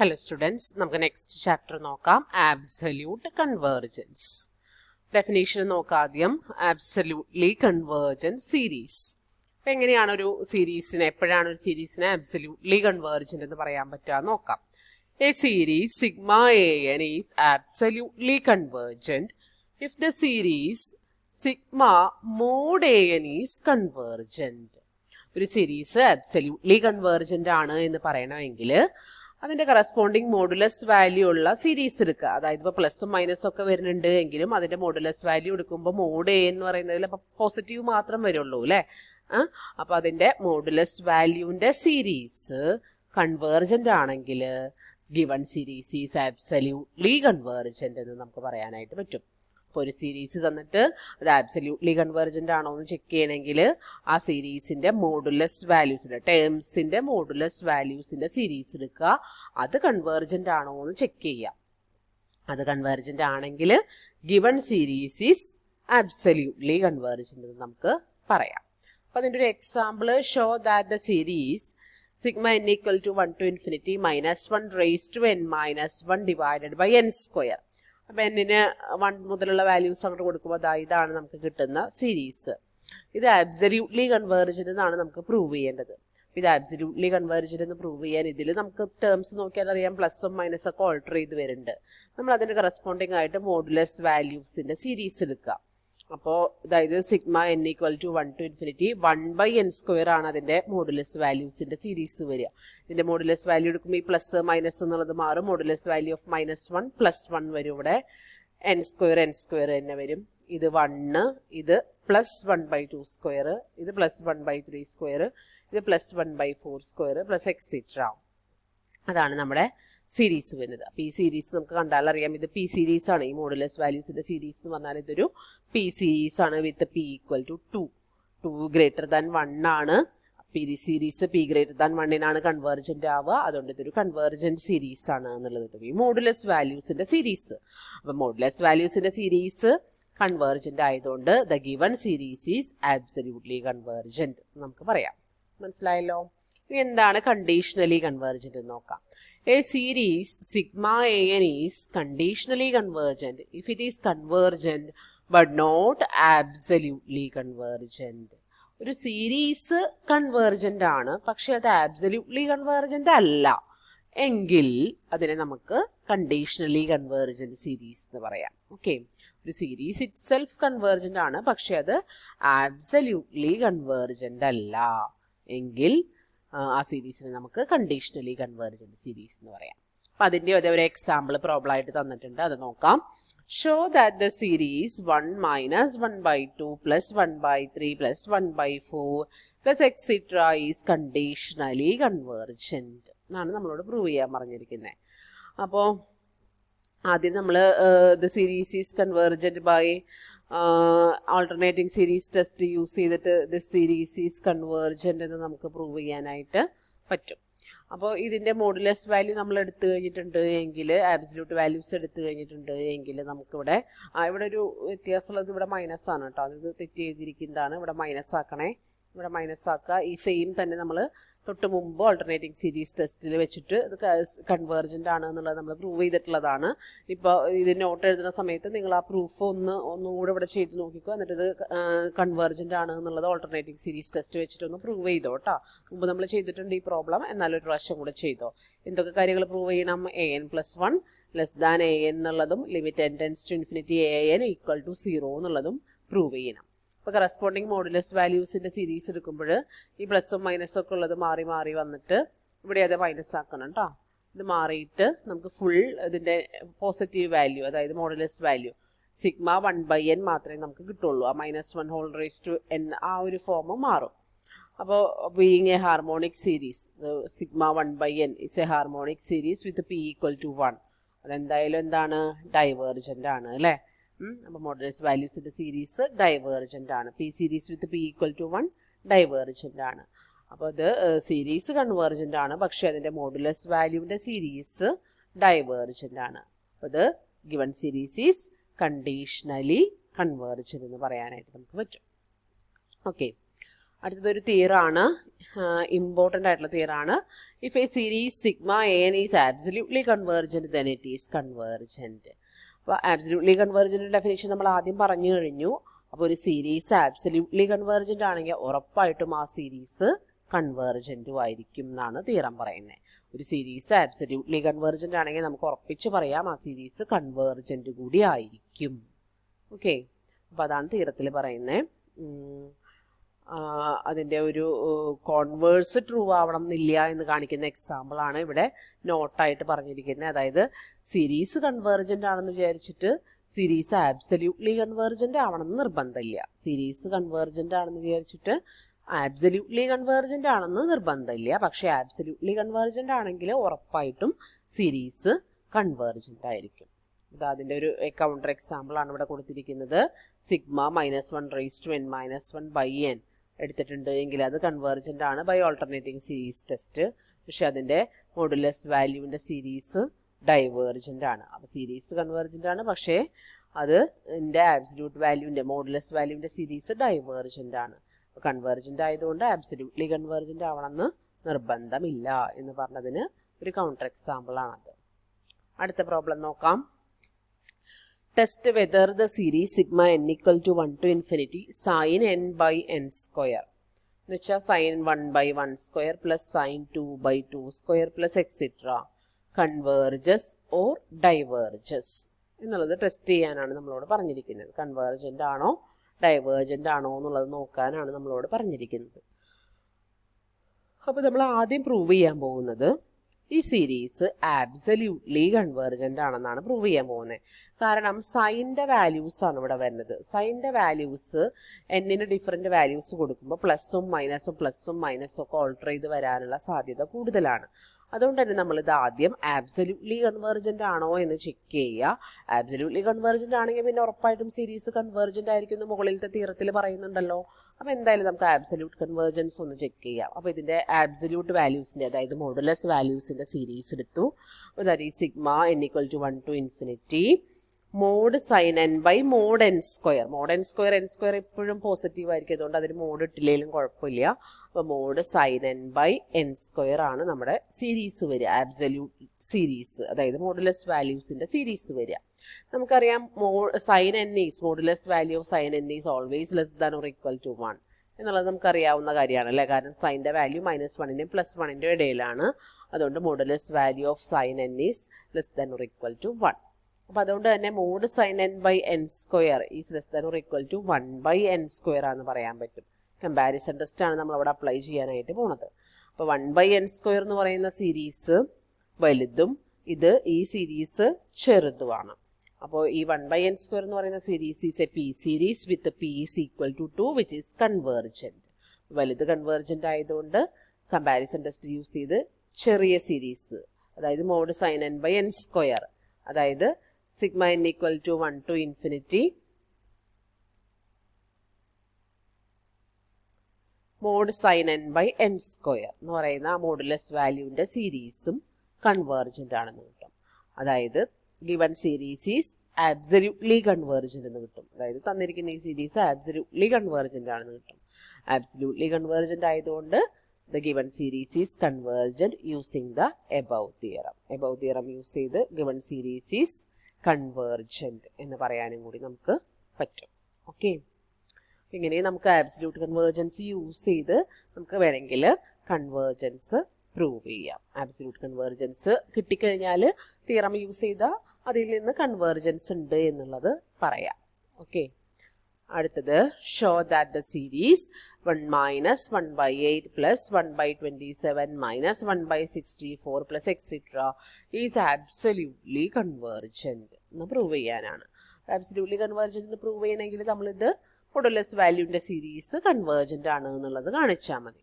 Hello students, നമുക്ക് next chapter നോക്കാം. Absolute convergence. Definition നോക്കാം ആദ്യം. Absolutely convergent series. അപ്പം എങ്ങനെയാണ് ഒരു സീരീസിനെ, എപ്പോഴാണ് ഒരു സീരീസിനെ ആബ്സല്യൂട്ട്ലി കൺവേർജന്റ് എന്ന് പറയാൻ പറ്റുക നോക്കാം. A series sigma an is absolutely convergent if the series sigma mod an is convergent. ഒരു സീരീസ് ആബ്സല്യൂട്ട്ലി കൺവേർജന്റ് ആണ് എന്ന് പറയണമെങ്കിൽ അതിന്റെ കറസ്പോണ്ടിങ് മോഡുലസ് വാല്യൂ ഉള്ള സീരീസ് എടുക്കുക. അതായത് ഇപ്പോൾ പ്ലസും മൈനസും ഒക്കെ വരുന്നുണ്ട് എങ്കിലും അതിന്റെ മോഡുലസ് വാല്യൂ എടുക്കുമ്പോൾ മോഡ് എ എന്ന് പറയുന്നതിൽ അപ്പോൾ പോസിറ്റീവ് മാത്രം വരുള്ളൂ അല്ലേ. അപ്പൊ അതിന്റെ മോഡുലസ് വാല്യൂവിന്റെ സീരീസ് കൺവേർജന്റ് ആണെങ്കിൽ given series is absolutely convergent എന്ന് നമുക്ക് പറയാനായിട്ട് പറ്റും. ഇപ്പോൾ ഒരു സീരീസ് തന്നിട്ട് അത് ആബ്സല്യൂട്ട്ലി കൺവേർജന്റ് ആണോ എന്ന് ചെക്ക് ചെയ്യണമെങ്കിൽ ആ സീരീസിന്റെ മോഡുലസ് വാല്യൂസിന്റെ ടേംസിന്റെ മോഡുലസ് വാല്യൂസിന്റെ സീരീസ് എടുക്കുക. അത് കൺവേർജന്റ് ആണോ എന്ന് ചെക്ക് ചെയ്യാം. അത് കൺവേർജന്റ് ആണെങ്കിൽ given series is absolutely convergent എന്ന് നമുക്ക് പറയാം. അപ്പൊ അതിന്റെ ഒരു example, show that the series sigma n equal to 1 to infinity minus 1 raised to n minus 1 divided by n square. അപ്പം എന്നിന് 1 മുതലുള്ള വാല്യൂസ് അങ്ങോട്ട് കൊടുക്കുമ്പോൾ ഇതാണ് നമുക്ക് കിട്ടുന്ന സീരീസ്. ഇത് ആബ്സല്യൂട്ട്ലി കൺവേർജന്റ് എന്നാണ് നമുക്ക് പ്രൂവ് ചെയ്യേണ്ടത്. ഇത് ആബ്സല്യൂട്ട്ലി കൺവേർജന്റ് എന്ന് പ്രൂവ് ചെയ്യാൻ ഇതിൽ നമുക്ക് ടേംസ് നോക്കിയാൽ അറിയാം, പ്ലസും മൈനസും ഒക്കെ ഓൾട്ടർ ചെയ്ത് വരുന്നുണ്ട്. നമ്മൾ അതിന് കറസ്പോണ്ടിങ് ആയിട്ട് മോഡുലസ് വാല്യൂസിന്റെ സീരീസ് എടുക്കുക. അപ്പോൾ അതായത് sigma n equal to 1 to infinity 1/n² ആണ് അതിന്റെ മോഡുലസ് വാല്യൂസിന്റെ സീരീസ് വരിക. ഇതിന്റെ മോഡുലസ് വാല്യൂ എടുക്കുമ്പോൾ ഈ പ്ലസ് മൈനസ് എന്നുള്ളത് മാറും. മോഡുലസ് വാല്യൂ ഓഫ് -1 +1 വരും. ഇവിടെ n² തന്നെ വരും. ഇത് 1, ഇത് +1/2², ഇത് +1/3², ഇത് +1/4² പ്ലസ് എക്സെട്ര. അതാണ് നമ്മുടെ സീരീസ് വരുന്നത്. അപ്പോൾ ഈ സീരീസ് നമുക്ക് കണ്ടാൽ അറിയാം ഇത് പി സീരീസ് ആണ്. ഈ മോഡുലസ് വാല്യൂസിന്റെ സീരീസ് എന്ന് പറഞ്ഞാൽ ഇതൊരു പി സീരീസ് ആണ് with p equal to 2 greater than 1 ആണ്. P series p greater than 1 convergent ആവുക. അതുകൊണ്ട് ഇതൊരു കൺവേർജന്റ് സീരീസ് ആണ് എന്നുള്ളത് ഈ മോഡുലസ് വാല്യൂസിന്റെ സീരീസ്. അപ്പൊ മോഡുലസ് വാല്യൂസിന്റെ സീരീസ് കൺവേർജന്റ് ആയതുകൊണ്ട് the given series is absolutely convergent നമുക്ക് പറയാം. മനസ്സിലായല്ലോ. ഇനി എന്താണ് കണ്ടീഷണലി കൺവേർജന്റ് എന്ന് നോക്കാം. A series sigma an is conditionally convergent if it is convergent but not absolutely convergent. ഒരു സീരീസ് കൺവേർജന്റ് ആണ്, പക്ഷെ അത് ആബ്സല്യൂട്ട്ലി കൺവേർജന്റ് അല്ല എങ്കിൽ അതിനെ നമുക്ക് കണ്ടീഷണലി കൺവേർജന്റ് സീരീസ് എന്ന് പറയാം. ഓക്കെ, ഒരു സീരീസ് ഇറ്റ് സെൽഫ് കൺവേർജന്റ് ആണ്, പക്ഷെ അത് ആബ്സല്യൂട്ട്ലി കൺവേർജന്റ് അല്ല എങ്കിൽ ആ സീരീസിനെ നമുക്ക് കണ്ടീഷണലി കൺവേർജന്റ് സീരീസ് എന്ന് പറയാം. അപ്പൊ അതിന്റെ ഒരു എക്സാമ്പിൾ പ്രോബ്ലം ആയിട്ട് തന്നിട്ടുണ്ട്, അത് നോക്കാം. Show that the series 1 - 1/2 + 1/3 + 1/4 plus etcetera is conditionally convergent എന്നാണ് നമ്മളോട് പ്രൂവ് ചെയ്യാൻ പറഞ്ഞിരിക്കുന്നത്. അപ്പോൾ ആദ്യം നമ്മൾ the series is convergent by alternating series test use ചെയ്തിട്ട് ദിസ് സീരീസ് ഈസ് കൺവേർജന്റ് എന്ന് നമുക്ക് പ്രൂവ് ചെയ്യാനായിട്ട് പറ്റും. അപ്പോൾ ഇതിന്റെ മോഡുലസ് വാല്യൂ നമ്മൾ എടുത്തു കഴിഞ്ഞിട്ടുണ്ട് എങ്കിൽ, ആബ്സല്യൂട്ട് വാല്യൂസ് എടുത്തു കഴിഞ്ഞിട്ടുണ്ട് എങ്കിൽ നമുക്കിവിടെ ഇവിടെ ഒരു വ്യത്യാസമുള്ളത് ഇവിടെ മൈനസ് ആണ് കേട്ടോ. അത് തെറ്റ് ചെയ്തിരിക്കുന്നതാണ്. ഇവിടെ മൈനസ് ആക്കണേ, ഇവിടെ മൈനസ് ആക്കുക. ഈ സെയിം തന്നെ നമ്മൾ തൊട്ട് മുമ്പ് ഓൾട്ടർനേറ്റിംഗ് സീരീസ് ടെസ്റ്റിൽ വെച്ചിട്ട് ഇത് കൺവേർജന്റ് ആണ് എന്നുള്ളത് നമ്മൾ പ്രൂവ് ചെയ്തിട്ടുള്ളതാണ്. ഇപ്പോൾ ഇത് നോട്ട് എഴുതുന്ന സമയത്ത് നിങ്ങൾ ആ പ്രൂഫ് ഒന്നുകൂടെ ഇവിടെ ചെയ്ത് നോക്കിക്കോ. എന്നിട്ട് ഇത് കൺവേർജന്റ് ആണ് എന്നുള്ളത് ഓൾട്ടർനേറ്റിംഗ് സീരീസ് ടെസ്റ്റ് വെച്ചിട്ട് ഒന്ന് പ്രൂവ് ചെയ്തോ കേട്ടോ. മുമ്പ് നമ്മൾ ചെയ്തിട്ടുണ്ട് ഈ പ്രോബ്ലം, എന്നാലും ഒരു പ്രാവശ്യം കൂടെ ചെയ്തോ. എന്തൊക്കെ കാര്യങ്ങൾ പ്രൂവ് ചെയ്യണം? an + 1 < an എന്നുള്ളതും ലിമിറ്റ് n → ∞ an = 0 എന്നുള്ളതും പ്രൂവ് ചെയ്യണം. ഇപ്പോൾ കറസ്പോണ്ടിങ് മോഡുലസ് വാല്യൂസിന്റെ സീരീസ് എടുക്കുമ്പോൾ ഈ പ്ലസും മൈനസും ഒക്കെ ഉള്ളത് മാറി മാറി വന്നിട്ട് ഇവിടെ അത് മൈനസ് ആക്കണം കേട്ടോ. ഇത് മാറിയിട്ട് നമുക്ക് ഫുൾ ഇതിന്റെ പോസിറ്റീവ് വാല്യൂ, അതായത് മോഡുലസ് വാല്യൂ സിഗ്മ 1/n മാത്രമേ നമുക്ക് കിട്ടുള്ളൂ. ആ -1 ആ ഒരു ഫോം മാറും. അപ്പോൾ being a harmonic series sigma 1/n is a harmonic series with p equal to 1. അതെന്തായാലും എന്താണ്? ഡൈവേർജന്റ് ആണ് അല്ലേ. അപ്പോൾ മോഡുലസ് വാല്യൂസിന്റെ സീരീസ് ഡൈവേർജന്റ് ആണ്. P series with p equal to 1 divergent ആണ്. അപ്പോൾ അത് സീരീസ് കൺവേർജന്റ് ആണ്, പക്ഷെ അതിന്റെ മോഡുലസ് വാല്യൂവിന്റെ സീരീസ് ഡൈവേർജന്റ് ആണ്. അപ്പോൾ അത് given series is conditionally convergent എന്ന് പറയാനായിട്ട് നമുക്ക് പറ്റും. ഓക്കെ, അടുത്തതൊരു തിയറാണ്, ഇമ്പോർട്ടൻ്റ് ആയിട്ടുള്ള തിയറാണ്. If a series sigma n is absolutely convergent, then it is convergent. അപ്പോൾ absolutely convergent ഡെഫിനേഷൻ നമ്മൾ ആദ്യം പറഞ്ഞു കഴിഞ്ഞു. അപ്പോൾ ഒരു സീരീസ് absolutely convergent ആണെങ്കിൽ ഉറപ്പായിട്ടും ആ സീരീസ് കൺവേർജൻറ്റും ആയിരിക്കും എന്നാണ് തിയറം പറയുന്നത്. ഒരു സീരീസ് absolutely convergent ആണെങ്കിൽ നമുക്ക് ഉറപ്പിച്ച് പറയാം ആ സീരീസ് കൺവേർജൻറ്റ് കൂടി ആയിരിക്കും. ഓക്കെ, അപ്പോൾ അതാണ് തിയറത്തിൽ പറയുന്നത്. അതിൻ്റെ ഒരു കോൺവേഴ്സ് ട്രൂ ആവണം എന്നില്ല എന്ന് കാണിക്കുന്ന എക്സാമ്പിളാണ് ഇവിടെ നോട്ടായിട്ട് പറഞ്ഞിരിക്കുന്നത്. അതായത് സീരീസ് കൺവേർജൻ്റ് ആണെന്ന് വിചാരിച്ചിട്ട് സീരീസ് ആബ്സല്യൂട്ട്ലി കൺവേർജൻ്റ് ആവണമെന്ന് നിർബന്ധമില്ല. സീരീസ് കൺവേർജൻ്റ് ആണെന്ന് വിചാരിച്ചിട്ട് ആബ്സല്യൂട്ട്ലി കൺവേർജൻ്റ് ആണെന്ന് നിർബന്ധമില്ല. പക്ഷേ ആബ്സല്യൂട്ട്ലി കൺവേർജൻ്റ് ആണെങ്കിൽ ഉറപ്പായിട്ടും സീരീസ് കൺവേർജൻ്റ് ആയിരിക്കും. ഇത് അതിൻ്റെ ഒരു കൗണ്ടർ എക്സാമ്പിളാണ് ഇവിടെ കൊടുത്തിരിക്കുന്നത്. സിഗ്മ -1n-1/n എടുത്തിട്ടുണ്ട് എങ്കിൽ അത് കൺവേർജൻ്റ് ആണ് ബൈ ഓൾട്ടർനേറ്റിംഗ് സീരീസ് ടെസ്റ്റ്. പക്ഷെ അതിൻ്റെ മോഡുലസ് വാല്യൂവിൻ്റെ സീരീസ് ഡൈവേർജൻ്റ് ആണ്. അപ്പോൾ സീരീസ് കൺവേർജൻ്റ് ആണ്, പക്ഷേ അത് എൻ്റെ ആബ്സല്യൂട്ട് വാല്യൂവിൻ്റെ മോഡുലസ് വാല്യൂവിൻ്റെ സീരീസ് ഡൈവേർജൻ്റ് ആണ്. കൺവേർജൻ്റ് ആയതുകൊണ്ട് ആബ്സല്യൂട്ട്ലി കൺവേർജൻ്റ് ആവണമെന്ന് നിർബന്ധമില്ല എന്ന് പറഞ്ഞതിന് ഒരു കൗണ്ടർ എക്സാമ്പിളാണത്. അടുത്ത പ്രോബ്ലം നോക്കാം. Test whether the series sigma n equal to 1 to infinity sin n by n square എന്ന് വെച്ചാൽ sin 1/1 square plus sin 2/2 square plus etc. converges or diverges എന്നുള്ളത് ടെസ്റ്റ് ചെയ്യാനാണ് നമ്മളോട് പറഞ്ഞിരിക്കുന്നത്. കൺവേർജൻ്റ് ആണോ ഡൈവേർജൻ്റ് ആണോ എന്നുള്ളത് നോക്കാനാണ് നമ്മളോട് പറഞ്ഞിരിക്കുന്നത്. അപ്പോൾ നമ്മൾ ആദ്യം പ്രൂവ് ചെയ്യാൻ പോകുന്നത് ഈ സീരീസ് ആബ്സല്യൂട്ട്ലി കൺവേർജൻ്റ് ആണെന്നാണ് പ്രൂവ് ചെയ്യാൻ പോകുന്നത്. കാരണം സൈൻ്റെ വാല്യൂസ് ആണ് ഇവിടെ വരുന്നത്. സൈൻ്റെ വാല്യൂസ് എന്നിന് ഡിഫറെൻ്റ് വാല്യൂസ് കൊടുക്കുമ്പോൾ പ്ലസും മൈനസും ഒക്കെ ഓൾട്ടർ ചെയ്ത് വരാനുള്ള സാധ്യത കൂടുതലാണ്. അതുകൊണ്ട് തന്നെ നമ്മളിത് ആദ്യം ആബ്സല്യൂട്ട്ലി കൺവേർജൻ്റ് ആണോ എന്ന് ചെക്ക് ചെയ്യുക. ആബ്സല്യൂട്ട്ലി കൺവേർജൻ്റ് ആണെങ്കിൽ പിന്നെ ഉറപ്പായിട്ടും സീരീസ് കൺവേർജൻ്റ് ആയിരിക്കും എന്ന് മുകളിലത്തെ തിയറത്തിൽ പറയുന്നുണ്ടല്ലോ. അപ്പോൾ എന്തായാലും നമുക്ക് ആബ്സല്യൂട്ട് കൺവേർജൻസ് ഒന്ന് ചെക്ക് ചെയ്യാം. അപ്പോൾ ഇതിൻ്റെ ആബ്സല്യൂട്ട് വാല്യൂസിൻ്റെ, അതായത് മോഡുലസ് വാല്യൂസിൻ്റെ സീരീസ് എടുത്തു. That is sigma n equal to 1 to infinity mod sine n by mod n square. Mod n square എപ്പോഴും പോസിറ്റീവ് ആയിരിക്കും, അതുകൊണ്ട് അതിന് മോഡ് ഇട്ടില്ലെങ്കിലും കുഴപ്പമില്ല. അപ്പോൾ mod sine n by n square ആണ് നമ്മുടെ സീരീസ് വരിക, ആബ്സല്യൂട്ട് സീരീസ്, അതായത് മോഡുലസ് വാല്യൂസിൻ്റെ സീരീസ് വരിക. നമുക്കറിയാം sine n is modulus value of sine n is always less than or equal to 1 എന്നുള്ളത് നമുക്കറിയാവുന്ന കാര്യമാണ് അല്ലേ. കാരണം സൈൻ്റെ വാല്യൂ -1ൻ്റെയും +1ൻ്റെയും ഇടയിലാണ്. അതുകൊണ്ട് modulus value of sine n is less than or equal to 1. അപ്പോൾ അതുകൊണ്ട് തന്നെ mod sine n by n square is less than or equal to 1/n square ആണെന്ന് പറയാൻ പറ്റും. കമ്പാരിസൺ ടെസ്റ്റ് ആണ് നമ്മൾ അവിടെ അപ്ലൈ ചെയ്യാനായിട്ട് പോണത്. അപ്പോൾ 1/n സ്ക്വയർ എന്ന് പറയുന്ന സീരീസ് വലുതും ഈ സീരീസ് ചെറുതുമാണ്. അപ്പോൾ ഈ 1/n സ്ക്വയർ എന്ന് പറയുന്ന series is a P series with P is equal to 2 which is convergent. വലുത് കൺവേർജൻ്റ് ആയതുകൊണ്ട് കമ്പാരിസൺ ടെസ്റ്റ് യൂസ് ചെയ്ത് ചെറിയ സീരീസ്, അതായത് mod sine n by n square, അതായത് sigma n equal to 1 to infinity mod sine n by n square എന്ന് പറയുന്ന ആ modulus വാല്യൂവിൻ്റെ സീരീസും കൺവേർജൻ്റ് ആണെന്ന് കിട്ടും. അതായത് given series is absolutely convergent എന്ന് കിട്ടും. അതായത് തന്നിരിക്കുന്ന ഈ സീരീസ് ആബ്സല്യൂട്ട്ലി കൺവേർജൻ്റ് ആണെന്ന് കിട്ടും. ആബ്സല്യൂട്ട്ലി കൺവേർജൻ്റ് ആയതുകൊണ്ട് the given series is convergent using the above theorem. Above theorem use ചെയ്ത് ഗിവൺ സീരീസ് ഈസ് കൺവേർജൻ്റ് എന്ന് പറയാനും കൂടി നമുക്ക് പറ്റും. ഓക്കെ, ഇങ്ങനെ നമുക്ക് ആബ്സല്യൂട്ട് കൺവേർജൻസ് യൂസ് ചെയ്ത് നമുക്ക് വേണമെങ്കിൽ കൺവേർജൻസ് പ്രൂവ് ചെയ്യാം. ആബ്സല്യൂട്ട് കൺവേർജൻസ് കിട്ടിക്കഴിഞ്ഞാൽ തിയറം യൂസ് ചെയ്താൽ അതിൽ നിന്ന് കൺവേർജൻസ് ഉണ്ട് എന്നുള്ളത് പറയാം. ഓക്കെ, അടുത്തത് show that the series 1 - 1/8 + 1/27 - 1/64 + etc. Is absolutely convergent എന്ന് പ്രൂവ് ചെയ്യാനാണ്. ആബ്സല്യൂട്ട്ലി കൺവേർജൻറ്റ് എന്ന് പ്രൂവ് ചെയ്യണമെങ്കിൽ നമ്മളിത് മോഡുലസ് വാല്യൂവിൻ്റെ സീരീസ് കൺവേർജൻ്റ് ആണ് എന്നുള്ളത് കാണിച്ചാൽ മതി.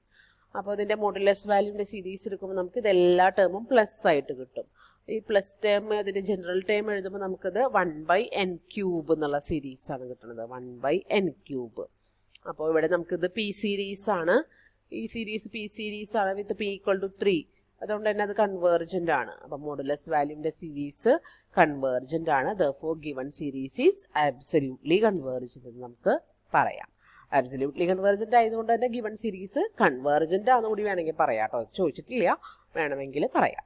അപ്പോൾ ഇതിൻ്റെ മോഡുലസ് വാല്യൂവിൻ്റെ സീരീസ് എടുക്കുമ്പോൾ നമുക്ക് ഇതെല്ലാ ടേമും പ്ലസ് ആയിട്ട് കിട്ടും. ഈ പ്ലസ് ടേം അതിൻ്റെ ജനറൽ ടേം എഴുതുമ്പോൾ നമുക്കത് 1/n³ എന്നുള്ള സീരീസാണ് കിട്ടുന്നത്. 1/n³. അപ്പോൾ ഇവിടെ നമുക്കിത് പി സീരീസ് ആണ്. ഈ സീരീസ് പി സീരീസ് ആണ് വിത്ത് p = 3. അതുകൊണ്ട് തന്നെ അത് കൺവേർജൻ്റ് ആണ്. അപ്പോൾ മോഡുലസ് വാല്യൂവിൻ്റെ സീരീസ് കൺവേർജൻ്റ് ആണ്. Therefore given series is absolutely convergent എന്ന് നമുക്ക് പറയാം. ആബ്സല്യൂട്ട്ലി കൺവേർജൻ്റ് ആയതുകൊണ്ട് തന്നെ ഗിവൺ സീരീസ് കൺവേർജൻ്റ് ആണെന്ന് കൂടി വേണമെങ്കിൽ പറയാം കേട്ടോ. ചോദിച്ചിട്ടില്ല, വേണമെങ്കിൽ പറയാം.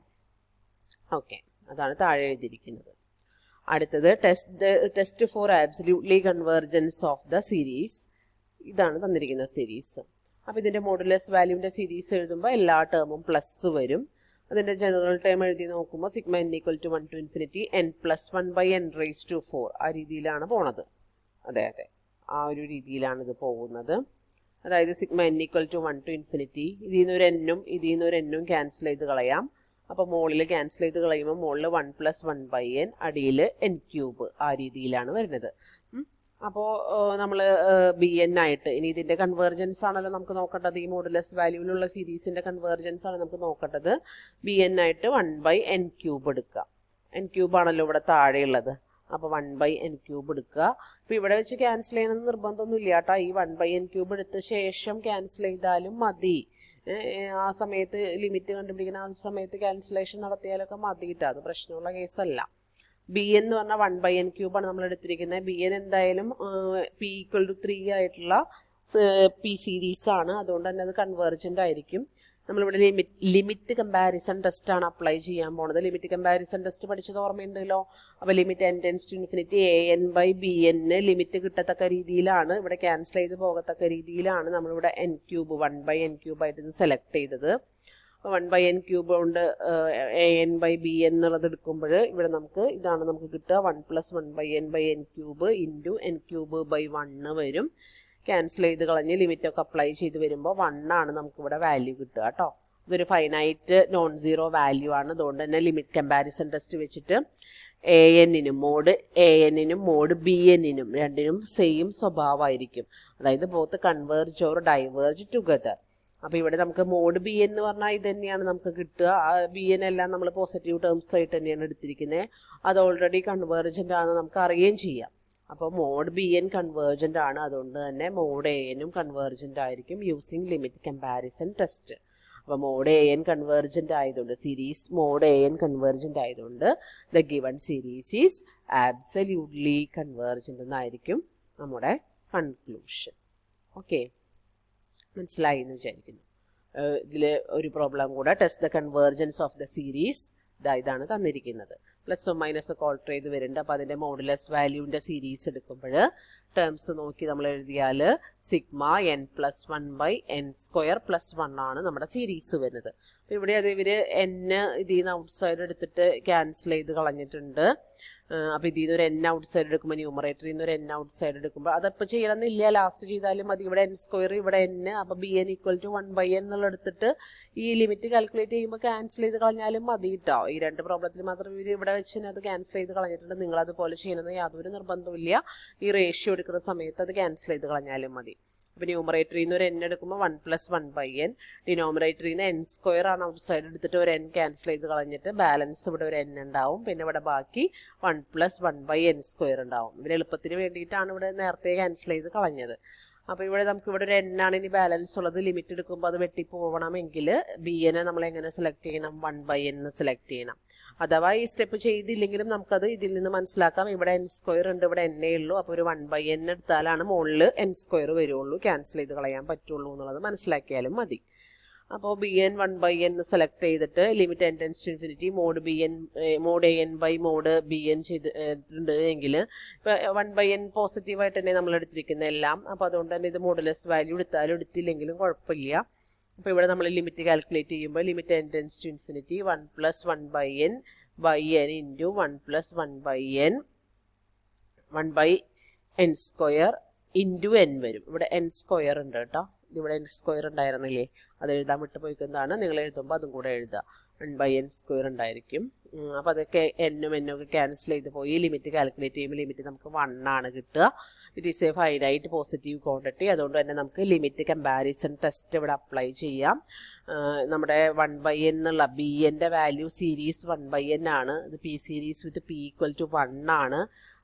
ഓക്കെ, അതാണ് താഴെ എഴുതിയിരിക്കുന്നത്. അടുത്തത് test for absolutely convergence of the series. ഇതാണ് തന്നിരിക്കുന്ന സീരീസ്. അപ്പോൾ ഇതിൻ്റെ മോഡുലസ് വാല്യൂവിൻ്റെ സീരീസ് എഴുതുമ്പോൾ എല്ലാ ടേമും പ്ലസ് വരും. അതിൻ്റെ ജനറൽ ടേം എഴുതി നോക്കുമ്പോൾ sigma n = 1 to infinity n+1/n⁴ ആ രീതിയിലാണ് പോണത്. അതെ, ആ ഒരു രീതിയിലാണ് ഇത് പോകുന്നത്. അതായത് സിഗ്മ n = 1 to infinity, ഇതിൽ നിന്ന് ഒരു എന്നും ഇതിൽ നിന്ന് ഒരു എന്നും ക്യാൻസൽ ചെയ്ത് കളയാം. അപ്പോൾ മുകളിൽ ക്യാൻസൽ ചെയ്ത് കളയുമ്പോൾ മുകളിൽ 1+1/n, അടിയിൽ n³ ആ രീതിയിലാണ് വരുന്നത്. അപ്പോൾ നമ്മൾ bn ആയിട്ട് ഇനി ഇതിൻ്റെ കൺവേർജൻസ് ആണല്ലോ നമുക്ക് നോക്കേണ്ടത്. ഈ മോഡുലസ് വാല്യൂവിലുള്ള സീരീസിൻ്റെ കൺവേർജൻസ് ആണ് നമുക്ക് നോക്കേണ്ടത്. bn ആയിട്ട് 1/n³ എടുക്കുക. n³ ആണല്ലോ ഇവിടെ താഴെയുള്ളത്. അപ്പോൾ 1/n³ എടുക്കുക. അപ്പോൾ ഇവിടെ വെച്ച് ക്യാൻസൽ ചെയ്യണമെന്ന് നിർബന്ധമൊന്നുമില്ല കേട്ടോ. ഈ 1/n³ എടുത്ത ശേഷം ക്യാൻസൽ ചെയ്താലും മതി. ആ സമയത്ത് ലിമിറ്റ് കണ്ടുപിടിക്കുന്ന ആ സമയത്ത് ക്യാൻസലേഷൻ നടത്തിയാലൊക്കെ മതി കേട്ടോ. അത് പ്രശ്നമുള്ള കേസല്ല. bn എന്ന് പറഞ്ഞാൽ 1/n³ ആണ് നമ്മൾ എടുത്തിരിക്കുന്നത്. bn എന്തായാലും p = 3 ആയിട്ടുള്ള p സീരീസ് ആണ്. അതുകൊണ്ട് തന്നെ അത് കൺവേർജൻ്റ് ആയിരിക്കും. നമ്മളിവിടെ ലിമിറ്റ് കമ്പാരിസൺ ടെസ്റ്റ് ആണ് അപ്ലൈ ചെയ്യാൻ പോണത്. ലിമിറ്റ് കമ്പാരിസൺ ടെസ്റ്റ് പഠിച്ചത് ഓർമ്മയുണ്ടല്ലോ. അപ്പോൾ ലിമിറ്റ് n → ∞ an/bn ലിമിറ്റ് കിട്ടത്തക്ക രീതിയിലാണ്, ഇവിടെ ക്യാൻസൽ ചെയ്ത് പോകത്തക്ക രീതിയിലാണ് നമ്മളിവിടെ n³ 1/n³ ആയിട്ട് ഇത് സെലക്ട് ചെയ്തത്. 1/n³ കൊണ്ട് an/bn എന്നുള്ളത് എടുക്കുമ്പോൾ ഇവിടെ നമുക്ക് ഇതാണ് നമുക്ക് കിട്ടുക. 1+1/n/n³ ഇൻറ്റു n³/1 വരും. ക്യാൻസൽ ചെയ്ത് കളഞ്ഞ് ലിമിറ്റൊക്കെ അപ്ലൈ ചെയ്ത് വരുമ്പോൾ 1 ആണ് നമുക്കിവിടെ വാല്യൂ കിട്ടുക കേട്ടോ. ഇതൊരു ഫൈനൈറ്റ് നോൺ സീറോ വാല്യൂ ആണ്. അതുകൊണ്ട് തന്നെ ലിമിറ്റ് കമ്പാരിസൺ ടെസ്റ്റ് വെച്ചിട്ട് an-നും മോഡ് bn-നും രണ്ടിനും സെയിം സ്വഭാവമായിരിക്കും. അതായത് both converge or diverge together. അപ്പോൾ ഇവിടെ നമുക്ക് മോഡ് bn എന്ന് പറഞ്ഞാൽ ഇത് തന്നെയാണ് നമുക്ക് കിട്ടുക. bn എല്ലാം നമ്മൾ പോസിറ്റീവ് ടേംസ് ആയിട്ട് തന്നെയാണ് എടുത്തിരിക്കുന്നത്. അത് ഓൾറെഡി കൺവേർജൻ്റ് ആണെന്ന് നമുക്ക് അറിയുകയും ചെയ്യാം. അപ്പോൾ മോഡ് bn കൺവേർജൻ്റ് ആണ്. അതുകൊണ്ട് തന്നെ മോഡ് an-നും കൺവേർജൻ്റ് ആയിരിക്കും യൂസിങ് ലിമിറ്റ് കമ്പാരിസൺ ടെസ്റ്റ്. അപ്പോൾ മോഡ് an കൺവേർജൻ്റ് ആയതുകൊണ്ട് സീരീസ് മോഡ് an കൺവേർജൻ്റ് ആയതുകൊണ്ട് the given series is absolutely convergent എന്നായിരിക്കും നമ്മുടെ കൺക്ലൂഷൻ. ഓക്കെ, മനസ്സിലായി എന്ന് വിചാരിക്കുന്നു. ഇതിൽ ഒരു പ്രോബ്ലം കൂടെ, test the convergence of the series. ഇതാണ് തന്നിരിക്കുന്നത്. പ്ലസും മൈനസൊക്കെ ഓൾട്ടർ ചെയ്ത് വരുന്നുണ്ട്. അപ്പോൾ അതിൻ്റെ മോഡുലസ് വാല്യൂവിൻ്റെ സീരീസ് എടുക്കുമ്പോൾ ടേംസ് നോക്കി നമ്മൾ എഴുതിയാൽ സിഗ്മ n+1/n² + 1 ആണ് നമ്മുടെ സീരീസ് വരുന്നത്. അപ്പോൾ ഇവിടെ അത് ഇവർ n ഇതിൽ നിന്ന് ഔട്ട് സൈഡ് എടുത്തിട്ട് ക്യാൻസൽ ചെയ്ത് കളഞ്ഞിട്ടുണ്ട്. അപ്പോൾ ഇതിൽ നിന്ന് ഒരു n ഔട്ട് സൈഡ് എടുക്കുമ്പോൾ ന്യൂമറേറ്ററിൽ നിന്ന് ഒരു n ഔട്ട് സൈഡ് എടുക്കുമ്പോൾ അതപ്പോൾ ചെയ്യണമെന്നില്ല, ലാസ്റ്റ് ചെയ്താലും മതി. ഇവിടെ n² ഇവിടെ n, അപ്പോൾ bn = 1/n എന്നുള്ള എടുത്തിട്ട് ഈ ലിമിറ്റ് കാൽക്കുലേറ്റ് ചെയ്യുമ്പോൾ ക്യാൻസൽ ചെയ്ത് കളഞ്ഞാലും മതി കേട്ടോ. ഈ രണ്ട് പ്രോബ്ലത്തിൽ മാത്രം ഇവർ ഇവിടെ വെച്ച് അത് ക്യാൻസൽ ചെയ്ത് കളഞ്ഞിട്ടുണ്ട്. നിങ്ങളതുപോലെ ചെയ്യണമെന്ന് യാതൊരു നിർബന്ധമില്ല. ഈ റേഷ്യോ എടുക്കുന്ന സമയത്ത് അത് ക്യാൻസൽ ചെയ്ത് കളഞ്ഞാലും മതി. അപ്പോൾ ന്യൂമറേറ്ററിൽ നിന്ന് ഒരു n എടുക്കുമ്പോൾ 1+1/n, ഡിനോമിനേറ്ററിൽ നിന്ന് n² ആണ് ഔട്ട് സൈഡ് എടുത്തിട്ട് ഒരു n ക്യാൻസൽ ചെയ്ത് കളഞ്ഞിട്ട് ബാലൻസ് ഇവിടെ ഒരു n ഉണ്ടാവും. പിന്നെ ഇവിടെ ബാക്കി 1+1/n² ഉണ്ടാവും. ഇവിടെ എളുപ്പത്തിന് വേണ്ടിയിട്ടാണ് ഇവിടെ നേരത്തെ ക്യാൻസൽ ചെയ്ത് കളഞ്ഞത്. അപ്പോൾ ഇവിടെ നമുക്ക് ഇവിടെ ഒരു n ആണ് ഇനി ബാലൻസ് ഉള്ളത്. ലിമിറ്റ് എടുക്കുമ്പോൾ അത് വെട്ടിപ്പോകണമെങ്കിൽ bn നമ്മൾ എങ്ങനെ സെലക്ട് ചെയ്യണം? 1/n സെലക്ട് ചെയ്യണം. അഥവാ ഈ സ്റ്റെപ്പ് ചെയ്തില്ലെങ്കിലും നമുക്കത് ഇതിൽ നിന്ന് മനസ്സിലാക്കാം. ഇവിടെ n² ഉണ്ട്, ഇവിടെ n ഉള്ളൂ. അപ്പോൾ ഒരു 1/n എടുത്താലാണ് മുകളിൽ n² വരുള്ളൂ, ക്യാൻസൽ ചെയ്ത് കളയാൻ പറ്റുള്ളൂ എന്നുള്ളത് മനസ്സിലാക്കിയാലും മതി. അപ്പോൾ bn 1/n സെലക്ട് ചെയ്തിട്ട് ലിമിറ്റ് n → ∞ മോഡ് an/മോഡ് bn ചെയ്തിട്ടുണ്ട് എങ്കിൽ ഇപ്പോൾ 1/n പോസിറ്റീവായിട്ട് തന്നെ നമ്മൾ എടുത്തിരിക്കുന്ന എല്ലാം. അപ്പോൾ അതുകൊണ്ട് തന്നെ ഇത് മോഡുലസ് വാല്യൂ എടുത്താലും എടുത്തില്ലെങ്കിലും കുഴപ്പമില്ല. അപ്പോൾ ഇവിടെ നമ്മൾ ലിമിറ്റ് കാൽക്കുലേറ്റ് ചെയ്യുമ്പോൾ limit n → ∞ 1+1/n/n into 1+1/n 1/n² into n വരും. ഇവിടെ n² ഉണ്ട് കേട്ടോ. ഇവിടെ n² ഉണ്ടായിരുന്നില്ലേ, അത് എഴുതാൻ വിട്ടുപോയിക്കുന്നതാണ്. നിങ്ങൾ എഴുതുമ്പോൾ അതും കൂടെ എഴുതുക. 1/n² ഉണ്ടായിരിക്കും. അപ്പോൾ അതൊക്കെ n-ഉം n-ഉം ഒക്കെ ക്യാൻസൽ ചെയ്ത് പോയി. ലിമിറ്റ് കാൽക്കുലേറ്റ് ചെയ്യുമ്പോൾ ലിമിറ്റ് നമുക്ക് 1 ആണ് കിട്ടുക. It is A finite positive quantity. അതുകൊണ്ട് തന്നെ നമുക്ക് ലിമിറ്റ് കമ്പാരിസൺ ടെസ്റ്റ് ഇവിടെ അപ്ലൈ ചെയ്യാം. നമ്മുടെ 1/n എന്നുള്ള bn-ൻ്റെ വാല്യൂ സീരീസ് 1/n ആണ്. ഇത് p സീരീസ് വിത്ത് p = 1 ആണ്.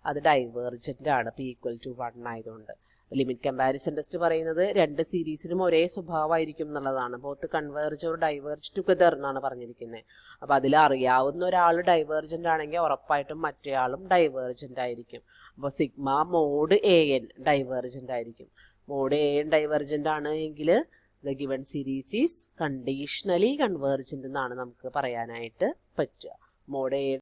അത് ഡൈവേർജൻ്റ് ആണ് p = 1 ആയതുകൊണ്ട്. ലിമിറ്റ് കമ്പാരിസൺ ടെസ്റ്റ് പറയുന്നത് രണ്ട് സീരീസിനും ഒരേ സ്വഭാവമായിരിക്കും എന്നുള്ളതാണ്. Both converge or diverge together എന്നാണ് പറഞ്ഞിരിക്കുന്നത്. അപ്പോൾ അതിൽ അറിയാവുന്ന ഒരാൾ ഡൈവേർജൻ്റ് ആണെങ്കിൽ ഉറപ്പായിട്ടും മറ്റേയാളും ഡൈവേർജൻ്റ് ആയിരിക്കും. അപ്പോൾ സിഗ്മ മോഡ് an ഡൈവേർജൻ്റ് ആയിരിക്കും. മോഡ് an ഡൈവേർജൻ്റ് ആണ് എങ്കിൽ the given series is conditionally convergent എന്നാണ് നമുക്ക് പറയാനായിട്ട് പറ്റുക. Mode A